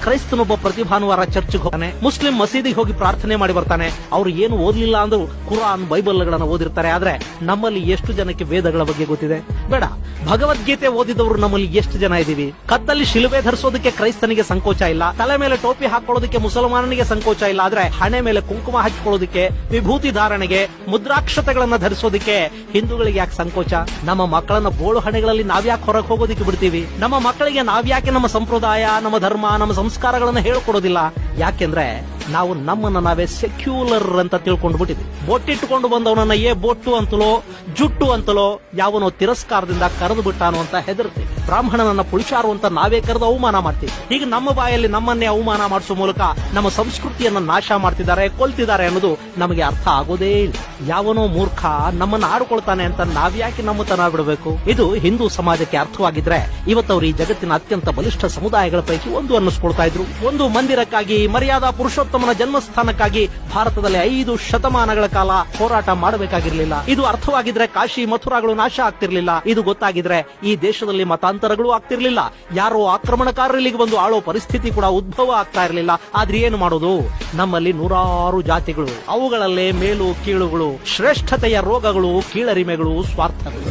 ಕ್ರೈಸ್ತನೊಬ್ಬ ಪ್ರತಿ ಭಾನುವಾರ ಚರ್ಚ್ಗೆ ಹೋಗ್ತಾನೆ, ಮುಸ್ಲಿಂ ಮಸೀದಿಗೆ ಹೋಗಿ ಪ್ರಾರ್ಥನೆ ಮಾಡಿ ಬರ್ತಾನೆ. ಅವ್ರು ಏನು ಓದ್ಲಿಲ್ಲ ಅಂದ್ರು ಕುರಾನ್ ಬೈಬಲ್ಗಳನ್ನ ಓದಿರ್ತಾರೆ. ಆದ್ರೆ ನಮ್ಮಲ್ಲಿ ಎಷ್ಟು ಜನಕ್ಕೆ ವೇದಗಳ ಬಗ್ಗೆ ಗೊತ್ತಿದೆ? ಬೇಡ. ಭಗವದ್ಗೀತೆ ಓದಿದವರು ನಮ್ಮಲ್ಲಿ ಎಷ್ಟು ಜನ ಇದೀವಿ? ಕತ್ತಲ್ಲಿ ಶಿಲುಬೆ ಧರಿಸೋದಕ್ಕೆ ಕ್ರೈಸ್ತನಿಗೆ ಸಂಕೋಚ ಇಲ್ಲ, ತಲೆ ಮೇಲೆ ಟೋಪಿ ಹಾಕೊಳ್ಳೋದಕ್ಕೆ ಮುಸಲ್ಮಾನನಿಗೆ ಸಂಕೋಚ ಇಲ್ಲ. ಆದ್ರೆ ಹಣೆ ಮೇಲೆ ಕುಂಕುಮ ಹಚ್ಕೊಳ್ಳೋದಕ್ಕೆ, ವಿಭೂತಿ ಧಾರಣೆಗೆ, ಮುದ್ರಾಕ್ಷತೆಗಳನ್ನ ಧರಿಸೋದಕ್ಕೆ ಹಿಂದೂಗಳಿಗೆ ಯಾಕೆ ಸಂಕೋಚ? ನಮ್ಮ ಮಕ್ಕಳನ್ನ ಬೋಳು ಹಣೆಗಳಲ್ಲಿ ನಾವ್ಯಾಕೆ ಹೊರಗೆ ಹೋಗೋದಕ್ಕೆ ಬಿಡ್ತೀವಿ? ನಮ್ಮ ಮಕ್ಕಳಿಗೆ ನಾವ್ಯಾಕೆ ನಮ್ಮ ಸಂಪ್ರದಾಯ, ನಮ್ಮ ಧರ್ಮ, ನಮ್ಮ ಸಂಸ್ಕಾರಗಳನ್ನ ಹೇಳ್ಕೊಡೋದಿಲ್ಲ? ಯಾಕೆಂದ್ರೆ ನಾವು ನಮ್ಮನ್ನ ನಾವೇ ಸೆಕ್ಯುಲರ್ ಅಂತ ತಿಳ್ಕೊಂಡು ಬಿಟ್ಟಿದ್ವಿ. ಬೊಟ್ಟಿಟ್ಟುಕೊಂಡು ಬಂದವನನ್ನ ಬೊಟ್ಟು ಅಂತಲೋ ಜುಟ್ಟು ಅಂತಲೋ ಯಾವನೋ ತಿರಸ್ಕಾರದಿಂದ ಕರೆದು ಬಿಟ್ಟಾನು ಅಂತ ಹೆದರ್ತೀವಿ. ಬ್ರಾಹ್ಮಣನನ್ನ ಪುರುಷಾರು ಅಂತ ನಾವೇ ಕರೆದು ಅವಮಾನ ಮಾಡ್ತೀವಿ. ಹೀಗೆ ನಮ್ಮ ಬಾಯಲ್ಲಿ ನಮ್ಮನ್ನೇ ಅವಮಾನ ಮಾಡಿಸುವ ಮೂಲಕ ನಮ್ಮ ಸಂಸ್ಕೃತಿಯನ್ನ ನಾಶ ಮಾಡ್ತಿದ್ದಾರೆ, ಕೊಲ್ತಿದ್ದಾರೆ ಅನ್ನೋದು ನಮಗೆ ಅರ್ಥ ಆಗೋದೇ ಇಲ್ಲ. ಯಾವನೋ ಮೂರ್ಖ ನಮ್ಮನ್ನ ಆಡ್ಕೊಳ್ತಾನೆ ಅಂತ ನಾವ್ಯಾಕೆ ನಮ್ಮತನ ಬಿಡಬೇಕು? ಇದು ಹಿಂದೂ ಸಮಾಜಕ್ಕೆ ಅರ್ಥವಾಗಿದ್ರೆ ಇವತ್ತವರು ಈ ಜಗತ್ತಿನ ಅತ್ಯಂತ ಬಲಿಷ್ಠ ಸಮುದಾಯಗಳ ಪೈಕಿ ಒಂದು ಅನ್ನಿಸ್ಕೊಳ್ತಾ ಇದ್ರು. ಒಂದು ಮಂದಿರಕ್ಕಾಗಿ, ಮರ್ಯಾದಾ ಪುರುಷೋತ್ತಮನ ಜನ್ಮಸ್ಥಾನಕ್ಕಾಗಿ ಭಾರತದಲ್ಲಿ 5 ಶತಮಾನಗಳ ಕಾಲ ಹೋರಾಟ ಮಾಡಬೇಕಾಗಿರ್ಲಿಲ್ಲ. ಇದು ಅರ್ಥವಾಗಿದ್ರೆ ಕಾಶಿ ಮಥುರಾಗಳು ನಾಶ ಆಗ್ತಿರ್ಲಿಲ್ಲ. ಇದು ಗೊತ್ತಾಗಿದ್ರೆ ಈ ದೇಶದಲ್ಲಿ ಮತಾಂತರಗಳು ಆಗ್ತಿರ್ಲಿಲ್ಲ. ಯಾರೋ ಆಕ್ರಮಣಕಾರರು ಇಲ್ಲಿಗೆ ಬಂದು ಆಳೋ ಪರಿಸ್ಥಿತಿ ಕೂಡ ಉದ್ಭವ ಆಗ್ತಾ ಇರಲಿಲ್ಲ. ಆದ್ರೆ ಏನು ಮಾಡೋದು? ನಮ್ಮಲ್ಲಿ 100 ಜಾತಿಗಳು, ಅವುಗಳಲ್ಲೇ ಮೇಲು ಕೀಳುಗಳು, ಶ್ರೇಷ್ಠತೆಯ ರೋಗಗಳು, ಕೀಳರಿಮೆಗಳು, ಸ್ವಾರ್ಥಗಳು.